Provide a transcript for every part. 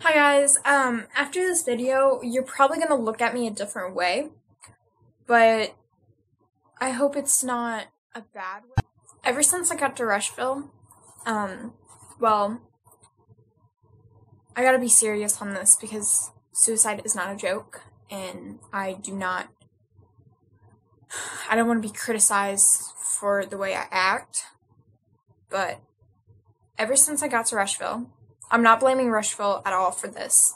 Hi guys, after this video, you're probably gonna look at me a different way, but I hope it's not a bad way. Ever since I got to Rushville, um, well, I gotta be serious on this because suicide is not a joke, and I don't want to be criticized for the way I act, but ever since I got to Rushville, I'm not blaming Rushville at all for this,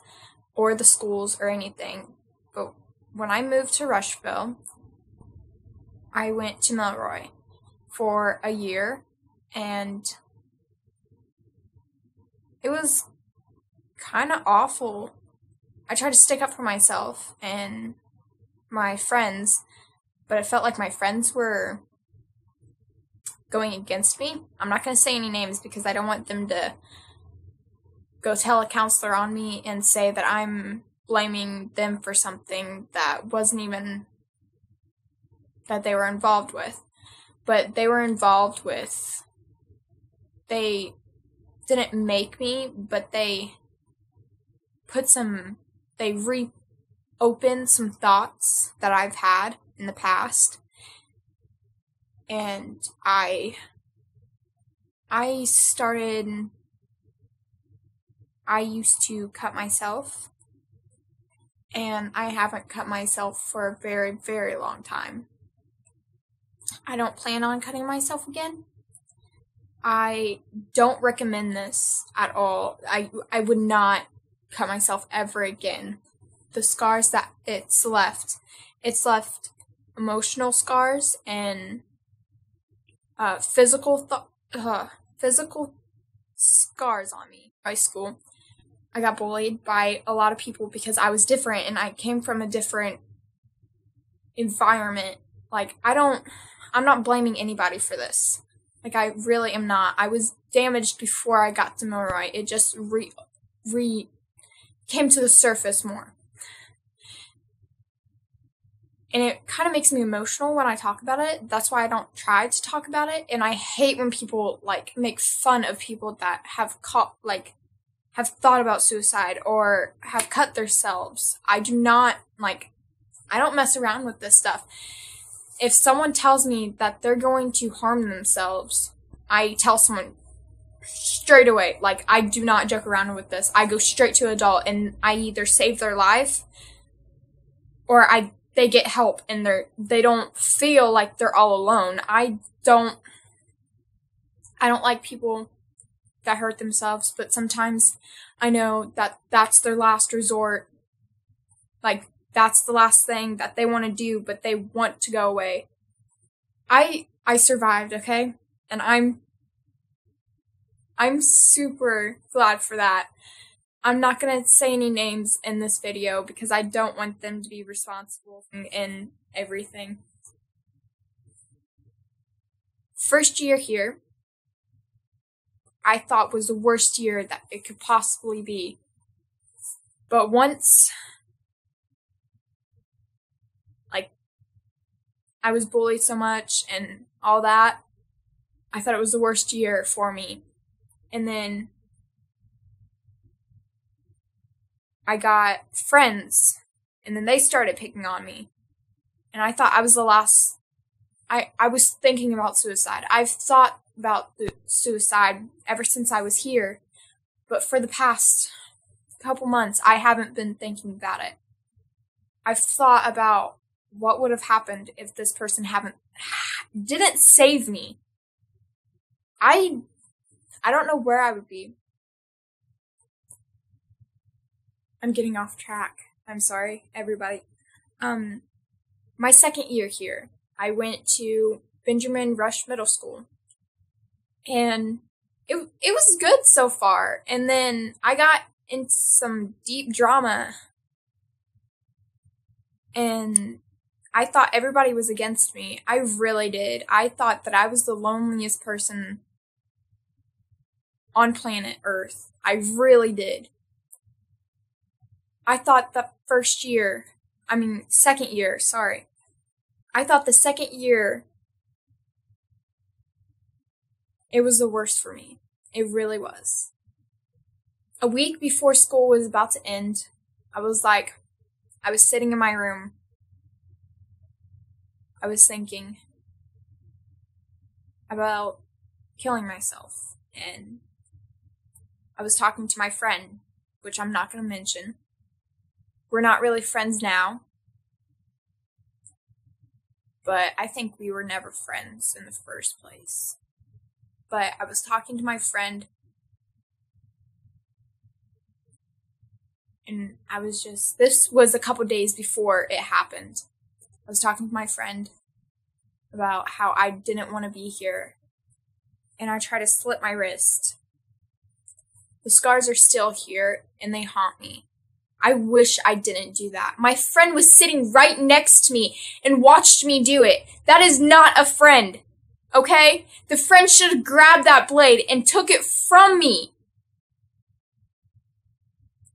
or the schools or anything, but when I moved to Rushville, I went to Milroy for a year, and it was kind of awful. I tried to stick up for myself and my friends, but it felt like my friends were going against me. I'm not going to say any names because I don't want them to go tell a counselor on me and say that I'm blaming them for something that wasn't even that they were involved with. But they were involved with, they didn't make me, but they reopened some thoughts that I've had in the past. And I used to cut myself, and I haven't cut myself for a very, very long time. I don't plan on cutting myself again. I don't recommend this at all. I would not cut myself ever again. The scars that it's left emotional scars and physical scars on me. High school, I got bullied by a lot of people because I was different and I came from a different environment. Like, I'm not blaming anybody for this. Like, I really am not. I was damaged before I got to Milroy. It just came to the surface more. And it kind of makes me emotional when I talk about it. That's why I don't try to talk about it. And I hate when people, like, make fun of people that have thought about suicide or have cut themselves. I don't mess around with this stuff. If someone tells me that they're going to harm themselves, I tell someone straight away. Like, I do not joke around with this. I go straight to adult and I either save their life or they get help and they don't feel like they're all alone. I don't like people that hurt themselves, but sometimes I know that that's their last resort. Like, that's the last thing that they want to do, but they want to go away. I survived, okay? And I'm super glad for that. I'm not going to say any names in this video because I don't want them to be responsible in everything. First year here, I thought was the worst year that it could possibly be. But once, I was bullied so much and all that, I thought it was the worst year for me. And then I got friends, and then they started picking on me. And I thought I was the last. I was thinking about suicide. I've thought about suicide ever since I was here, but for the past couple months, I haven't been thinking about it. I've thought about what would have happened if this person didn't save me. I don't know where I would be. I'm getting off track. I'm sorry, everybody. My second year here, I went to Benjamin Rush Middle School. And it was good so far. And then I got into some deep drama. And I thought everybody was against me. I really did. I thought that I was the loneliest person on planet Earth. I really did. I thought the second year, sorry. I thought the second year, it was the worst for me. It really was. A week before school was about to end, I was sitting in my room. I was thinking about killing myself, and I was talking to my friend, which I'm not going to mention. We're not really friends now, but I think we were never friends in the first place. But I was talking to my friend, and this was a couple days before it happened. I was talking to my friend about how I didn't want to be here, and I tried to slit my wrist. The scars are still here, and they haunt me. I wish I didn't do that. My friend was sitting right next to me and watched me do it. That is not a friend, okay? The friend should have grabbed that blade and took it from me.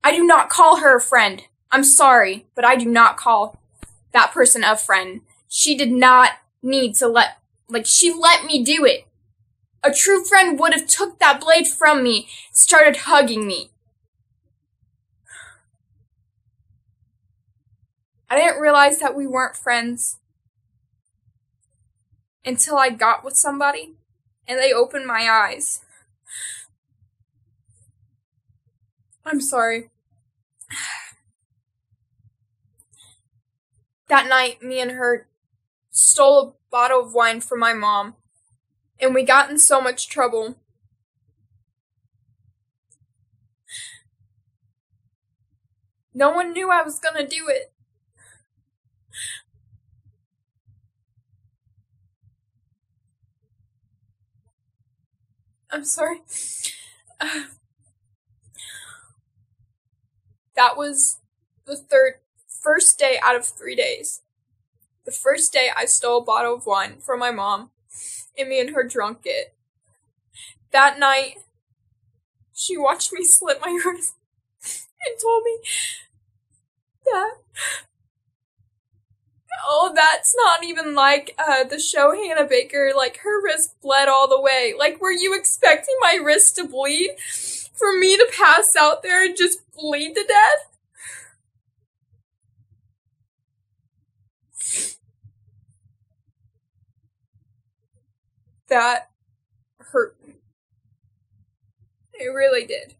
I do not call her a friend. I'm sorry, but I do not call that person a friend. She did not need to she let me do it. A true friend would have took that blade from me, started hugging me. I didn't realize that we weren't friends until I got with somebody and they opened my eyes. I'm sorry. That night, me and her stole a bottle of wine from my mom, and we got in so much trouble. No one knew I was gonna do it. I'm sorry. That was the first day out of 3 days. The first day I stole a bottle of wine from my mom, and me and her drunk it. That night, she watched me slit my wrist and told me that, oh, that's not even like the show Hannah Baker, like her wrist bled all the way. Like, were you expecting my wrist to bleed? For me to pass out there and just bleed to death? That hurt me. It really did.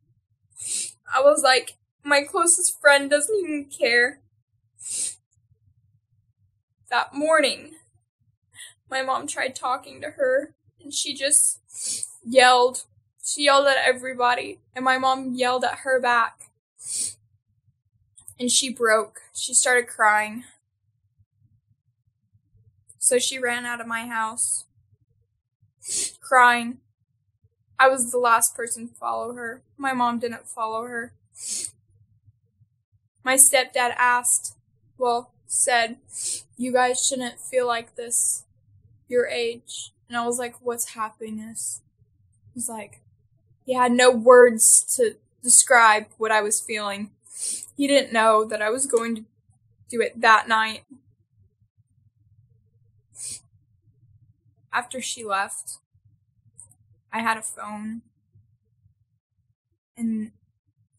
I was like, my closest friend doesn't even care. That morning, my mom tried talking to her, and she just yelled. She yelled at everybody, and my mom yelled at her back. And she broke. She started crying. So she ran out of my house, crying. I was the last person to follow her. My mom didn't follow her. My stepdad said, you guys shouldn't feel like this your age. And I was like, what's happiness? He was like, he had no words to describe what I was feeling. He didn't know that I was going to do it that night. After she left, I had a phone. And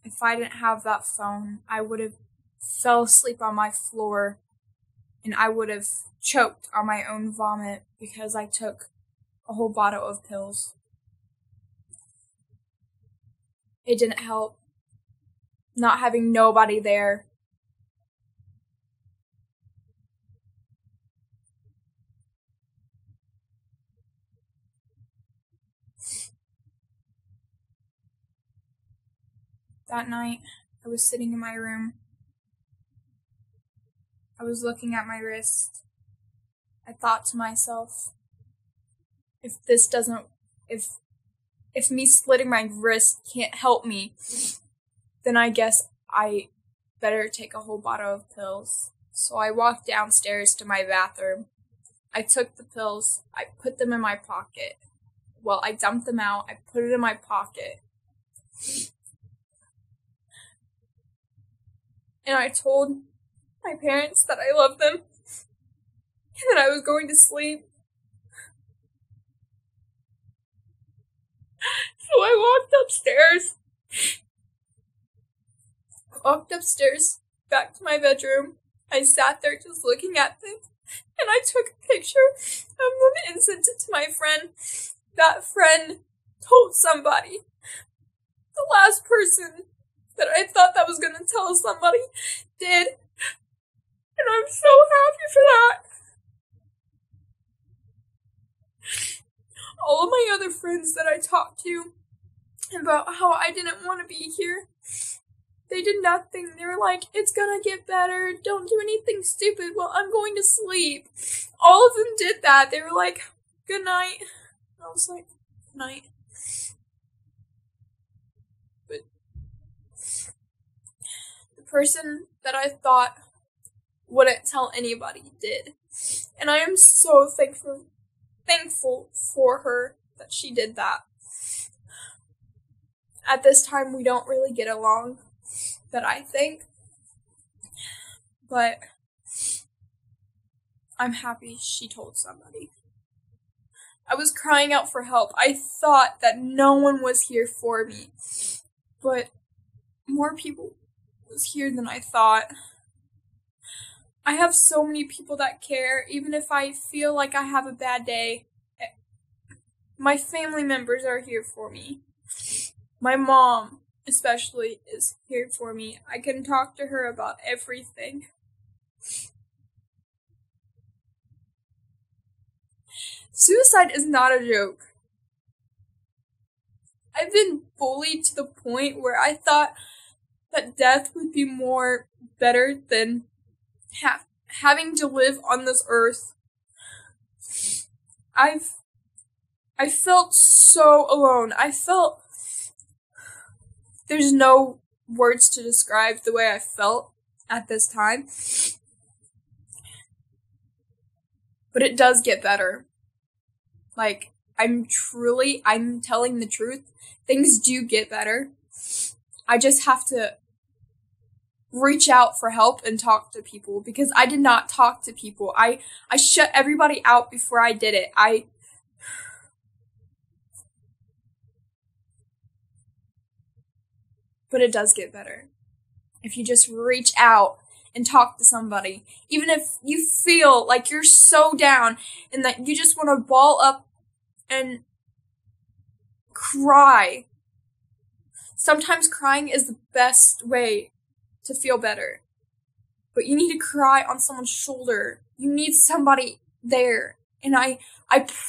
if I didn't have that phone, I would have fell asleep on my floor, and I would have choked on my own vomit because I took a whole bottle of pills. It didn't help. Not having nobody there. That night, I was sitting in my room. I was looking at my wrist. I thought to myself, if me slitting my wrist can't help me, then I guess I better take a whole bottle of pills. So I walked downstairs to my bathroom. I took the pills. I put them in my pocket. Well, I dumped them out. I put it in my pocket. And I told my parents that I loved them and that I was going to sleep. So I walked upstairs walked upstairs back to my bedroom. I sat there just looking at things, and I took a picture of them and sent it to my friend. That friend told somebody. The last person that I thought that was going to tell somebody did. And I'm so happy for that. All of my other friends that I talked to about how I didn't want to be here, they did nothing. They were like, it's gonna get better. Don't do anything stupid. Well, I'm going to sleep. All of them did that. They were like, good night. I was like, good night. But the person that I thought wouldn't tell anybody did. And I am so thankful for her that she did that. At this time, we don't really get along, that I think. But I'm happy she told somebody. I was crying out for help. I thought that no one was here for me. But more people was here than I thought. I have so many people that care, even if I feel like I have a bad day. My family members are here for me. My mom, especially, is here for me. I can talk to her about everything. Suicide is not a joke. I've been bullied to the point where I thought that death would be better than having to live on this earth. I felt so alone. There's no words to describe the way I felt at this time. But it does get better. Like, I'm telling the truth. Things do get better. I just have to reach out for help and talk to people, because I did not talk to people. I shut everybody out before I did it. But it does get better. If you just reach out and talk to somebody, even if you feel like you're so down and that you just want to ball up and cry. Sometimes crying is the best way to feel better. But you need to cry on someone's shoulder. You need somebody there. And I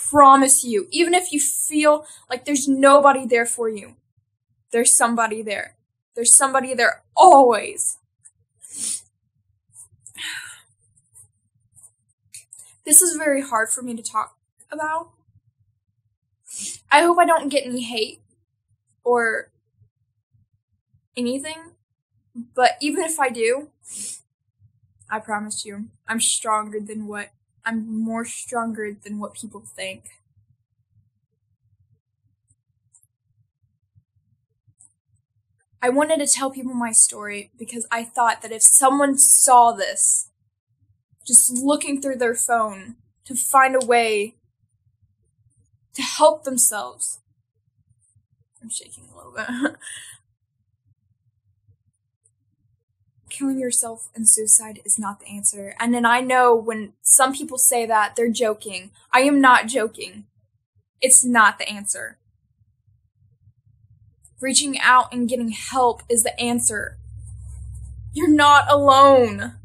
promise you, even if you feel like there's nobody there for you, there's somebody there. There's somebody there always. This is very hard for me to talk about. I hope I don't get any hate or anything, but even if I do, I promise you, I'm more stronger than what people think. I wanted to tell people my story because I thought that if someone saw this, just looking through their phone to find a way to help themselves. I'm shaking a little bit. Killing yourself and suicide is not the answer. And then I know when some people say that, they're joking. I am not joking. It's not the answer. Reaching out and getting help is the answer. You're not alone.